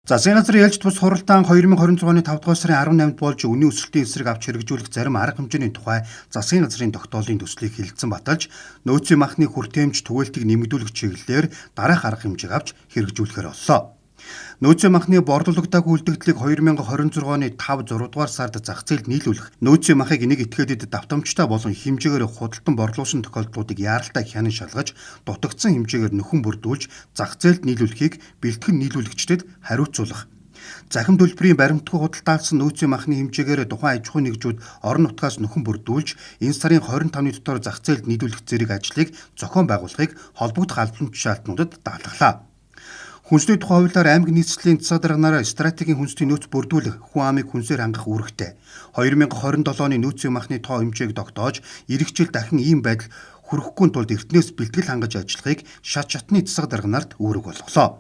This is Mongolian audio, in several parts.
Засгийн газрын ээлжид бус хуралдаан 2026 оны 5 дугаар сарын 18-нд болж үнийн өсөлтийн эсрэг авч хэрэгжүүлэх зарим арга хэмжээний тухай засгийн газрын тогтоолын төслийг хэлэлцэн баталж, нөөцийн махны хүртээмж түгээлтийг нэмэгдүүлэх чиглэлээр дараах арга хэмжээг авч хэрэгжүүлэхээр боллоо. Нөөцийн махны борлуулагдаагүй үлдэгдлийг 2026 оны 5-6 дугаар сард зах зээлд нийлүүлэх, нөөцийн махыг нэг этгээдэд давтамжтай болон хэмжээгээр худалдан борлуулсан тохиолдлуудыг яаралтай хянан шалгаж, дутагдсан хэмжээгээр нөхөн бүрдүүлж зах зээлд нийлүүлэхийг бэлтгэн нийлүүлэгчдэд хариуцуулах. Захим төлбөрийн баримтгүй худалдаалсан нөөцийн махны хэмжээгээр тухайн аж ахуй нэгжүүд орон нутгаас нөхөн бүрдүүлж, энэ сарын 25-ны дотор зах зээлд нийлүүлэх зэрэг ажлыг зохион байгуулахыг холбогдох албан тушаалтнуудад даатгалаа. Хүнсний тухай хуулиар аймаг нийслэлийн засаг дарганаар стратегийн хүнсний нөөц бүрдүүлэх, хүн амыг хүнсээр хангах үүрэгтэй. 2027 оны нөөцийн махны тоо хэмжээг тогтоож, эх жил дахин ийм байдал хүрэхгүй тулд эртнээс бэлтгэл хангаж ажиллахыг шат шатны засаг дарганаарт үүрэг болголоо.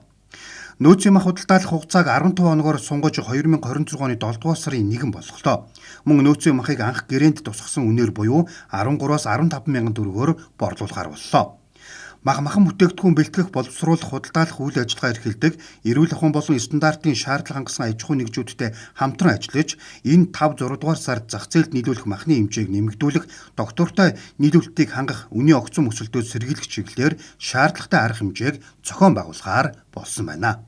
Нөөцийн мах худалдаалах хугацааг 15 хоногоор сунгаж 2026 оны 7 дугаар сарын 1 болголоо. Мөн нөөцийн махыг анх гэрээнд тусгасан үнээр буюу 13-аас 15 мянган төгрөгөөр борлуулахар боллоо. Махан бүтээгдэхүүн бэлтгэх, боловсруулах, худалдаалах үйл ажиллагаа эрхэлдэг, эрүүл ахуйн болон стандартын шаардлага хангасан аж ахуй нэгжүүдтэй хамтран ажиллаж, энэ 5-6 дугаар сард зах зээлд нийлүүлэх махны хэмжээг нэмэгдүүлэх, доктортой нийлүүлэлтийг хангах үнийн огцом өсөлтөөд сэргийлэх чиглэлээр шаардлагатай арга хэмжээг зохион байгуулахаар болсон байна.